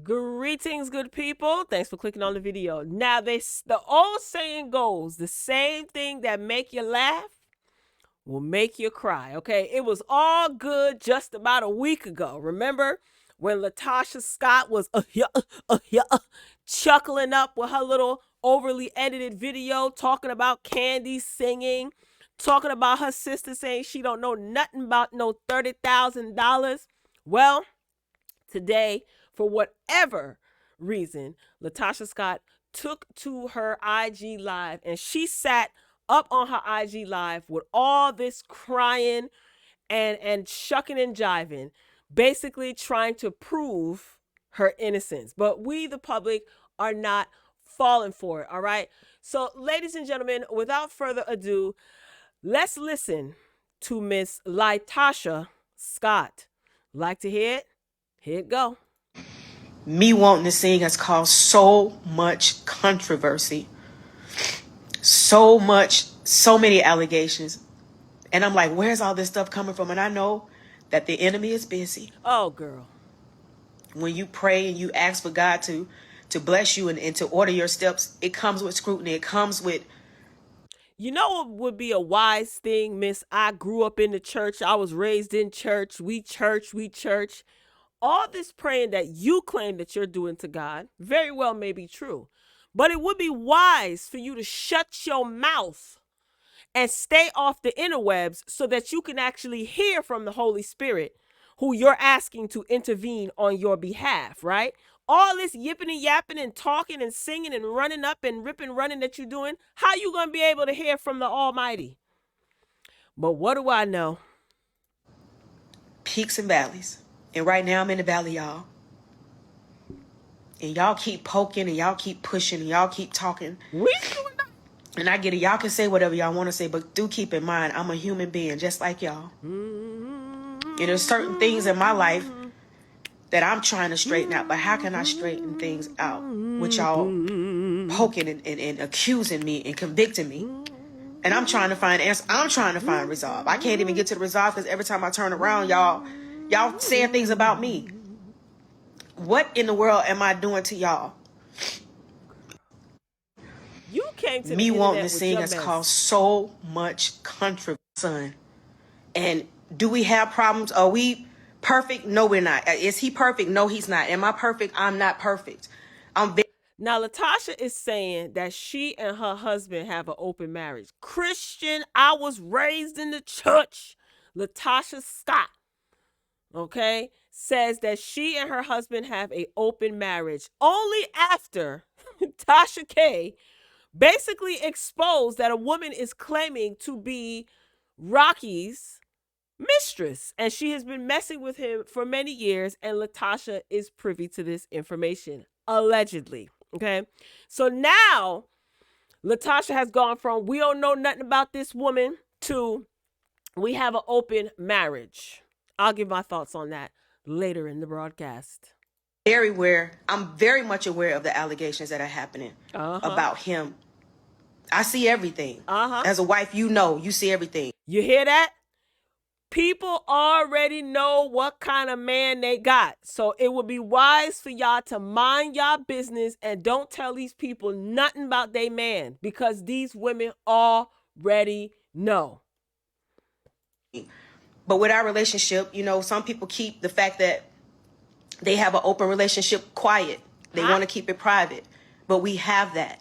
Greetings, good people. Thanks for clicking on the video. Now, the old saying goes, the same thing that make you laugh will make you cry, okay? It was all good just about a week ago. Remember when Latasha Scott was chuckling up with her little overly edited video talking about Candy singing, talking about her sister saying she don't know nothing about no $30,000? Well, today, for whatever reason, Latasha Scott took to her IG Live and she sat up on her IG Live with all this crying and shucking and jiving, basically trying to prove her innocence. But we, the public, are not falling for it, all right? So, ladies and gentlemen, without further ado, let's listen to Miss Latasha Scott. Like to hear it? Here it go. Me wanting to sing has caused so much controversy, so many allegations. And I'm like, where's all this stuff coming from? And I know that the enemy is busy. Oh, girl. When you pray and you ask for God to bless you and to order your steps, it comes with scrutiny. It comes with... You know what would be a wise thing, Miss? I grew up in the church. I was raised in church. We church. All this praying that you claim that you're doing to God very well may be true. But it would be wise for you to shut your mouth and stay off the interwebs so that you can actually hear from the Holy Spirit who you're asking to intervene on your behalf, right? All this yipping and yapping and talking and singing and running up and ripping running that you're doing, how you going to be able to hear from the Almighty? But what do I know? Peaks and valleys. And right now I'm in the valley, y'all. And y'all keep poking and y'all keep pushing and y'all keep talking. And I get it. Y'all can say whatever y'all want to say, but do keep in mind, I'm a human being just like y'all. And there's certain things in my life that I'm trying to straighten out. But how can I straighten things out with y'all poking and accusing me and convicting me? And I'm trying to find answers. I'm trying to find resolve. I can't even get to the resolve because every time I turn around, y'all saying things about me. What in the world am I doing to y'all? You came to me the wanting to with sing your has mess. caused so much controversy, son. And do we have problems? Are we perfect? No, we're not. Is he perfect? No, he's not. Am I perfect? I'm not perfect. Now, Latasha is saying that she and her husband have an open marriage. Christian, I was raised in the church. Latasha Scott, okay, says that she and her husband have an open marriage only after Tasha K basically exposed that a woman is claiming to be Rocky's mistress, and she has been messing with him for many years, and Latasha is privy to this information, allegedly. Okay, so now Latasha has gone from we don't know nothing about this woman to we have an open marriage. I'll give my thoughts on that later in the broadcast. I'm very much aware of the allegations that are happening about him. I see everything. As a wife, you see everything. You hear that? People already know what kind of man they got. So it would be wise for y'all to mind y'all business and don't tell these people nothing about their man because these women already know. But with our relationship, some people keep the fact that they have an open relationship quiet. They want to keep it private. But we have that.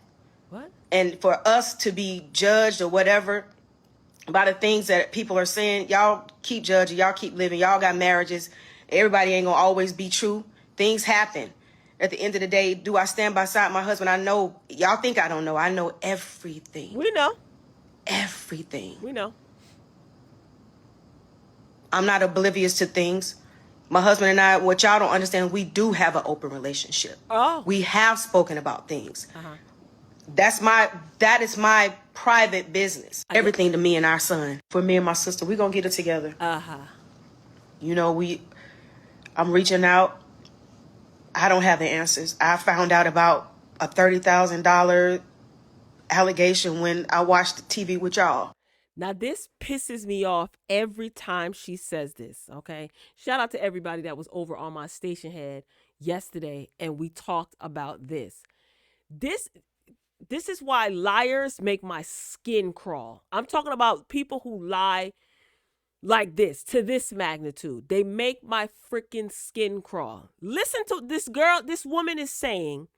What? And for us to be judged or whatever by the things that people are saying, y'all keep judging, y'all keep living, y'all got marriages. Everybody ain't gonna always be true. Things happen. At the end of the day, do I stand beside my husband? I know, y'all think I don't know. I know everything. We know. Everything. We know. I'm not oblivious to things. My husband and I, what y'all don't understand, we do have an open relationship. Oh. We have spoken about things. That is my private business. Everything to me and our son. For me and my sister, we're gonna get it together. I'm reaching out. I don't have the answers. I found out about a $30,000 allegation when I watched the TV with y'all. Now, this pisses me off every time she says this, okay? Shout out to everybody that was over on my station head yesterday and we talked about this. This is why liars make my skin crawl. I'm talking about people who lie like this, to this magnitude. They make my freaking skin crawl. Listen to this girl, this woman is saying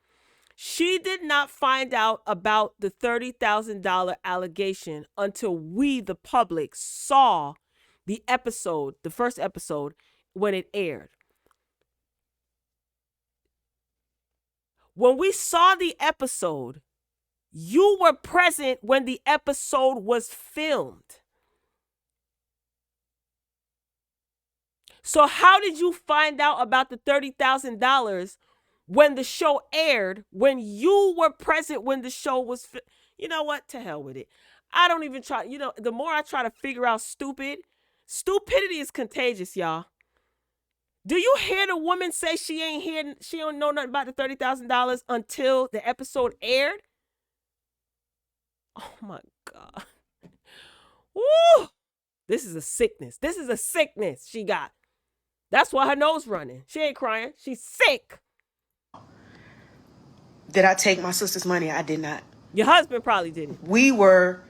she did not find out about the $30,000 allegation until we, the public, saw the episode, the first episode, when it aired. When we saw the episode, you were present when the episode was filmed. So how did you find out about the $30,000 when the show aired, when you were present when the show was you know what? To hell with it. I don't even try. You know, the more I try to figure out stupidity is contagious, y'all. Do you hear the woman say she don't know nothing about the $30,000 until the episode aired? Oh my God. Woo! This is a sickness. This is a sickness she got. That's why her nose running. She ain't crying. She's sick. Did I take my sister's money? I did not. Your husband probably didn't. We were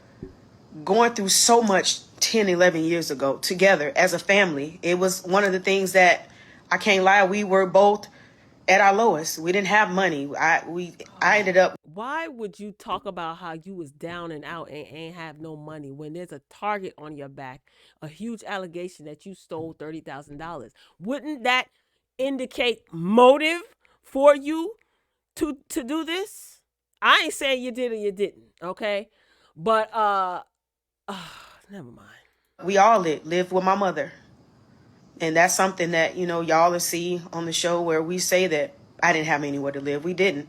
going through so much 10, 11 years ago together as a family. It was one of the things that, I can't lie, we were both at our lowest. We didn't have money. I ended up. Why would you talk about how you was down and out and ain't have no money when there's a target on your back, a huge allegation that you stole $30,000? Wouldn't that indicate motive for you to do this? I ain't saying you did or you didn't, okay? But never mind. We all live with my mother. And that's something that, you know, y'all will see on the show where we say that I didn't have anywhere to live. We didn't.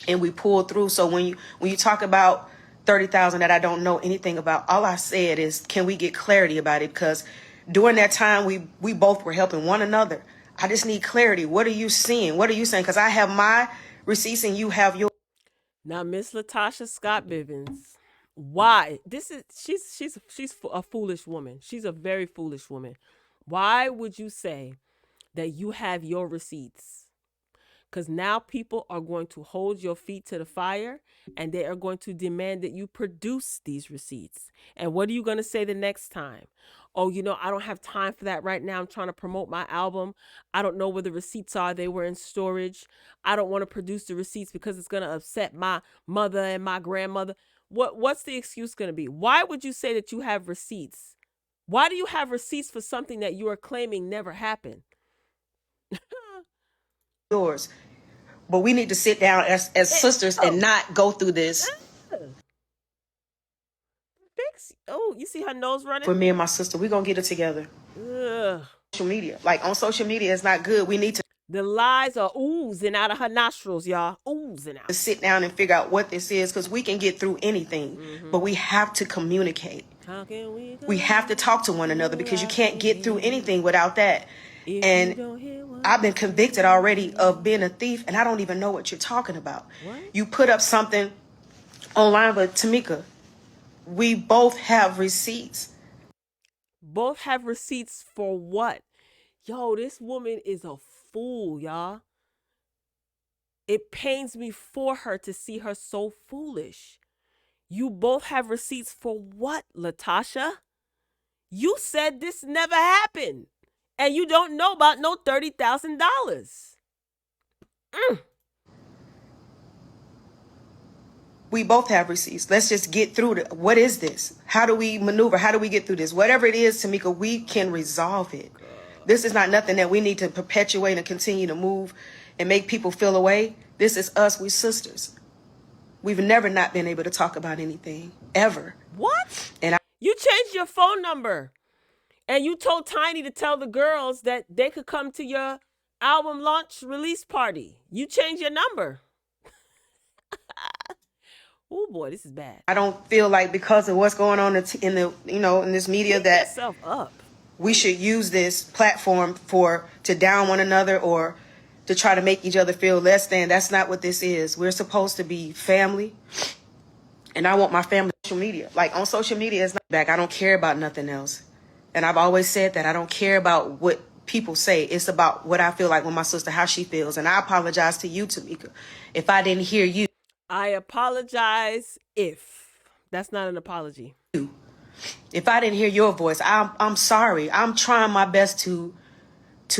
And we pulled through. So when you talk about 30,000 that I don't know anything about, all I said is, can we get clarity about it? Because during that time, we both were helping one another. I just need clarity. What are you seeing? What are you saying? Because I have my receipts and you have yours. Now, Miss Latasha Scott Bivens, why? She's a foolish woman. She's a very foolish woman. Why would you say that you have your receipts? Because now people are going to hold your feet to the fire and they are going to demand that you produce these receipts. And what are you going to say the next time? Oh, you know, I don't have time for that right now. I'm trying to promote my album. I don't know where the receipts are. They were in storage. I don't want to produce the receipts because it's going to upset my mother and my grandmother. What's the excuse going to be? Why would you say that you have receipts? Why do you have receipts for something that you are claiming never happened? Yours. But we need to sit down as sisters and not go through this. You see her nose running? For me and my sister, we're going to get it together. Social media. Like on social media, it's not good. We need to. The lies are oozing out of her nostrils, y'all. Oozing out. Sit down and figure out what this is, because we can get through anything. But we have to communicate. How can we have to talk to one another, because you can't get through anything without that. And I've been convicted already of being a thief, and I don't even know what you're talking about. What? You put up something online, but Tamika, we both have receipts. Both have receipts for what? Yo, this woman is a fool, y'all. It pains me for her to see her so foolish. You both have receipts for what, Latasha? You said this never happened. And you don't know about no $30,000. We both have receipts. Let's just get through it. What is this? How do we maneuver? How do we get through this? Whatever it is, Tamika, we can resolve it. This is not nothing that we need to perpetuate and continue to move and make people feel away. This is us. We sisters. We've never not been able to talk about anything, ever. What? You changed your phone number. And you told Tiny to tell the girls that they could come to your album launch release party. You changed your number. Oh boy, this is bad. I don't feel like because of what's going on in this media that yourself up. We should use this platform to down one another or to try to make each other feel less than. That's not what this is. We're supposed to be family, And I want my family on social media. Like on social media, it's not back. I don't care about nothing else. And I've always said that I don't care about what people say. It's about what I feel like with my sister, how she feels. And I apologize to you, Tamika, if I didn't hear you. I apologize if. That's not an apology. If I didn't hear your voice, I'm sorry. I'm trying my best to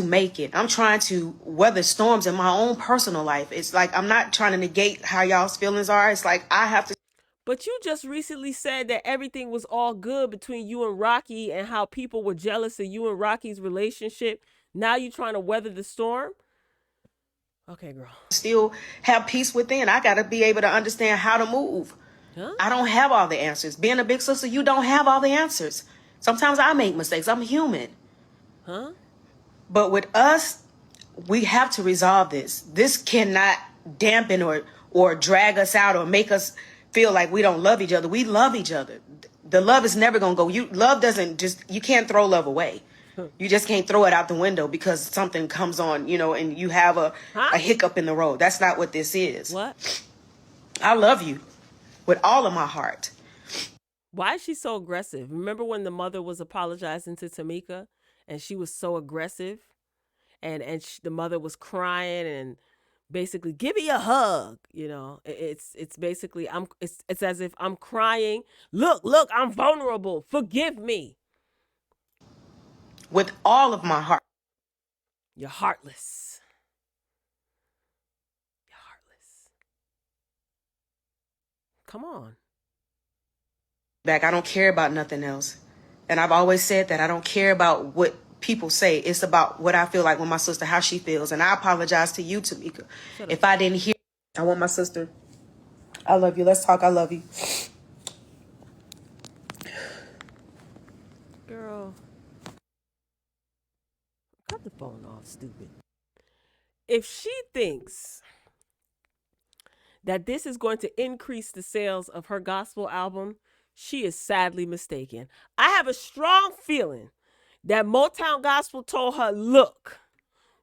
make it. I'm trying to weather storms in my own personal life. It's like I'm not trying to negate how y'all's feelings are. It's like I have to. But you just recently said that everything was all good between you and Rocky and how people were jealous of you and Rocky's relationship. Now you trying to weather the storm? Okay, girl. Still have peace within. I got to be able to understand how to move. Huh? I don't have all the answers. Being a big sister, you don't have all the answers. Sometimes I make mistakes. I'm human. Huh? But with us, we have to resolve this. This cannot dampen or drag us out or make us feel like we don't love each other. We love each other. The love is never going to go. Love doesn't just, you can't throw love away. You just can't throw it out the window because something comes on, and you have a hiccup in the road. That's not what this is. What? I love you with all of my heart. Why is she so aggressive? Remember when the mother was apologizing to Tamika and she was so aggressive and the mother was crying and basically give me a hug, it's basically it's as if I'm crying. Look, I'm vulnerable. Forgive me. With all of my heart. You're heartless. You're heartless. Come on. Back. I don't care about nothing else. And I've always said that I don't care about what people say. It's about what I feel like with my sister, how she feels. And I apologize to you, Tamika, if I didn't hear. I want my sister. I love you. Let's talk. I love you. Girl. Cut the phone off, stupid. If she thinks that this is going to increase the sales of her gospel album, she is sadly mistaken. I have a strong feeling that Motown Gospel told her, look,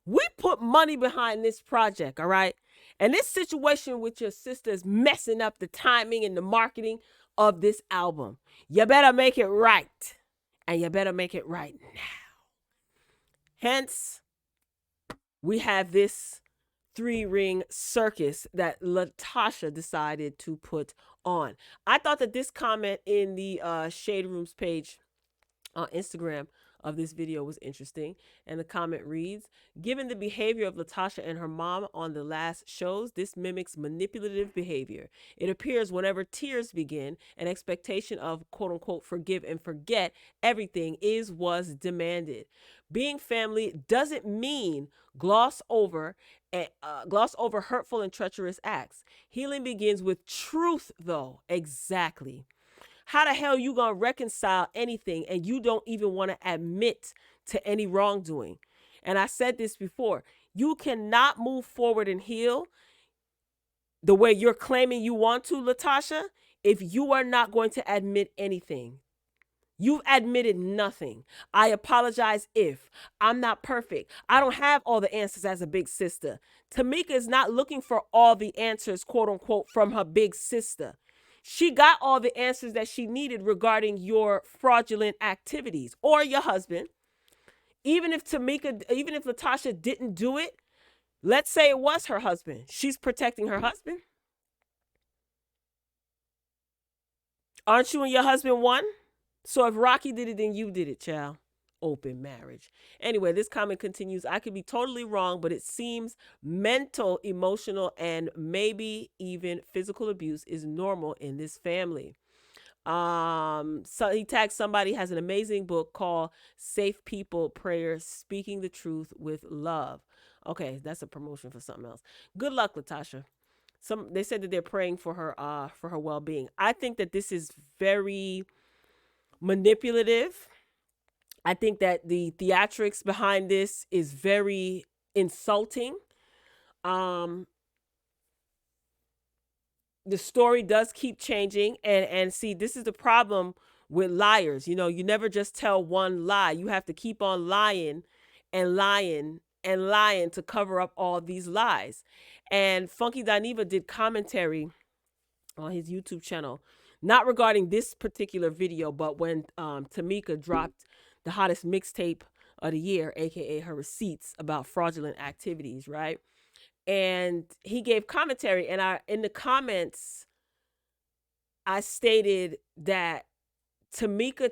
we put money behind this project, all right? And this situation with your sister is messing up the timing and the marketing of this album. You better make it right. And you better make it right now. Hence, we have this 3-ring circus that Latasha decided to put on. I thought that this comment in the Shade Rooms page on Instagram of this video was interesting. And the comment reads, given the behavior of Latasha and her mom on the last shows, this mimics manipulative behavior. It appears whenever tears begin, an expectation of quote unquote forgive and forget everything was demanded. Being family doesn't mean gloss over hurtful and treacherous acts. Healing begins with truth, though. Exactly. How the hell you gonna reconcile anything and you don't even want to admit to any wrongdoing? And I said this before. You cannot move forward and heal the way you're claiming you want to, Latasha, if you are not going to admit anything. You've admitted nothing. I apologize if. I'm not perfect. I don't have all the answers as a big sister. Tamika is not looking for all the answers, quote unquote, from her big sister. She got all the answers that she needed regarding your fraudulent activities or your husband. Even if Latasha didn't do it, let's say it was her husband. She's protecting her husband. Aren't you and your husband one? So if Rocky did it, then you did it, child. Open marriage. Anyway, this comment continues. I could be totally wrong, but it seems mental, emotional, and maybe even physical abuse is normal in this family. So he tagged somebody has an amazing book called Safe People Prayer, Speaking the Truth with Love. Okay, that's a promotion for something else. Good luck, Latasha. They said that they're praying for her well-being. I think that this is very manipulative. I think that the theatrics behind this is very insulting. The story does keep changing, and see, this is the problem with liars. You never just tell one lie. You have to keep on lying and lying and lying to cover up all these lies. And Funky Dineva did commentary on his YouTube channel not regarding this particular video, but when Tamika dropped the hottest mixtape of the year, aka her receipts about fraudulent activities, right? And he gave commentary, and I in the comments I stated that Tamika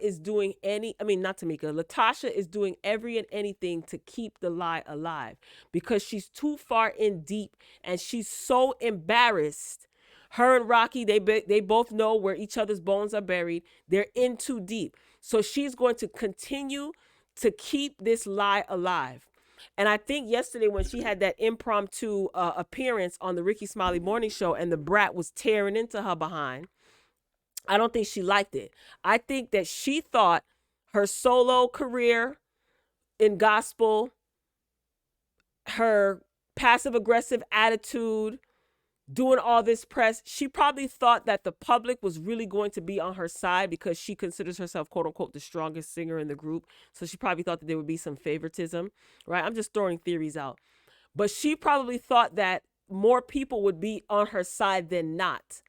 is doing not Tamika, Latasha is doing every and anything to keep the lie alive because she's too far in deep and she's so embarrassed. Her and Rocky, they both know where each other's bones are buried. They're in too deep. So she's going to continue to keep this lie alive. And I think yesterday when she had that impromptu appearance on the Ricky Smiley Morning Show and the brat was tearing into her behind, I don't think she liked it. I think that she thought her solo career in gospel, her passive aggressive attitude, doing all this press, she probably thought that the public was really going to be on her side because she considers herself, quote unquote, the strongest singer in the group. So she probably thought that there would be some favoritism, right? I'm just throwing theories out. But she probably thought that more people would be on her side than not.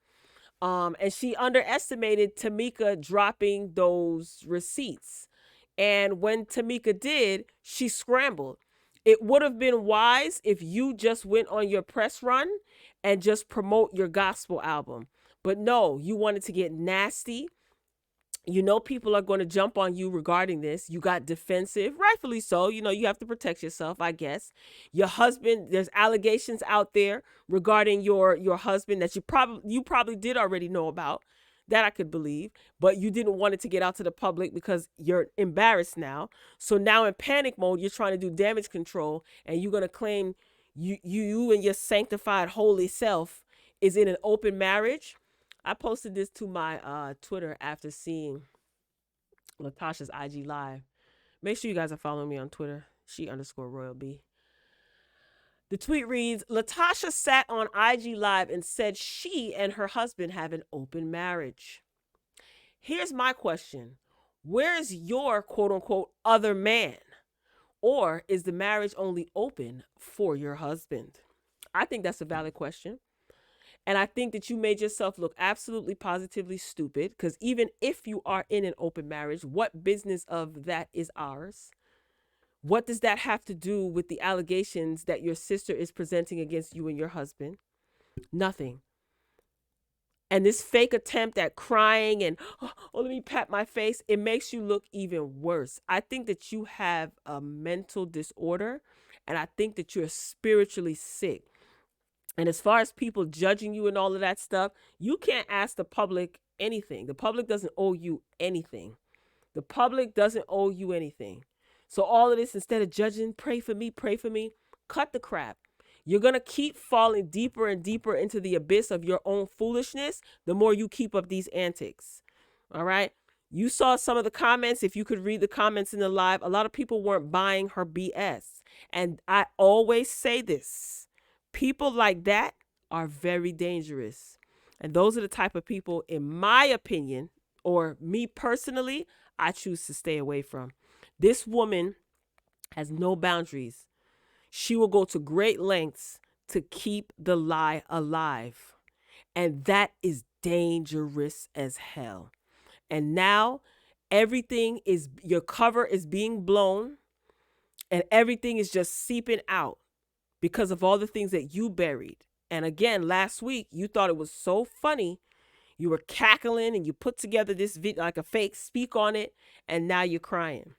And she underestimated Tamika dropping those receipts. And when Tamika did, she scrambled. It would have been wise if you just went on your press run and just promote your gospel album. But no, you wanted to get nasty. You know people are going to jump on you regarding this. You got defensive, rightfully so. You know, you have to protect yourself, I guess. Your husband, there's allegations out there regarding your husband that you probably did already know about. That I could believe, but you didn't want it to get out to the public because you're embarrassed now. So now in panic mode, you're trying to do damage control and you're going to claim you and your sanctified holy self is in an open marriage. I posted this to my Twitter after seeing Latasha's IG live. Make sure you guys are following me on Twitter. She_RoyalB. The tweet reads, Latasha sat on IG live and said she and her husband have an open marriage. Here's my question. Where is your quote unquote other man? Or is the marriage only open for your husband? I think that's a valid question. And I think that you made yourself look absolutely positively stupid because even if you are in an open marriage, what business of that is ours? What does that have to do with the allegations that your sister is presenting against you and your husband? Nothing. And this fake attempt at crying and, oh, let me pat my face, it makes you look even worse. I think that you have a mental disorder and I think that you're spiritually sick. And as far as people judging you and all of that stuff, you can't ask the public anything. The public doesn't owe you anything. The public doesn't owe you anything. So all of this, instead of judging, pray for me, cut the crap. You're going to keep falling deeper and deeper into the abyss of your own foolishness the more you keep up these antics. All right? You saw some of the comments. If you could read the comments in the live, a lot of people weren't buying her BS. And I always say this. People like that are very dangerous. And those are the type of people, in my opinion, or me personally, I choose to stay away from. This woman has no boundaries. She will go to great lengths to keep the lie alive. And that is dangerous as hell. And now everything is, your cover is being blown and everything is just seeping out because of all the things that you buried. And again, last week, you thought it was so funny. You were cackling and you put together this video like a fake speak on it. And now you're crying.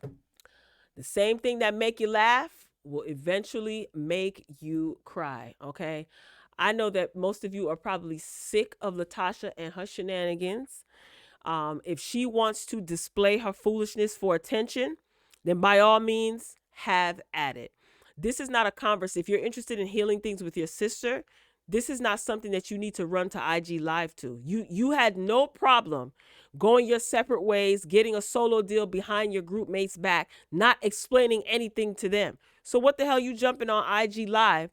The same thing that make you laugh will eventually make you cry. Okay. I know that most of you are probably sick of Latasha and her shenanigans. If she wants to display her foolishness for attention, then by all means, have at it. This is not a conversation. If you're interested in healing things with your sister, this is not something that you need to run to IG Live to. You had no problem going your separate ways, getting a solo deal behind your group mates' back, not explaining anything to them. So what the hell you jumping on IG Live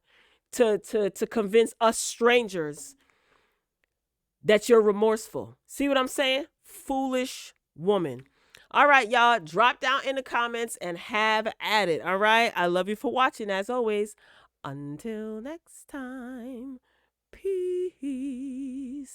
to convince us strangers that you're remorseful? See what I'm saying? Foolish woman. All right, y'all, drop down in the comments and have at it. All right. I love you for watching as always. Until next time. Peace.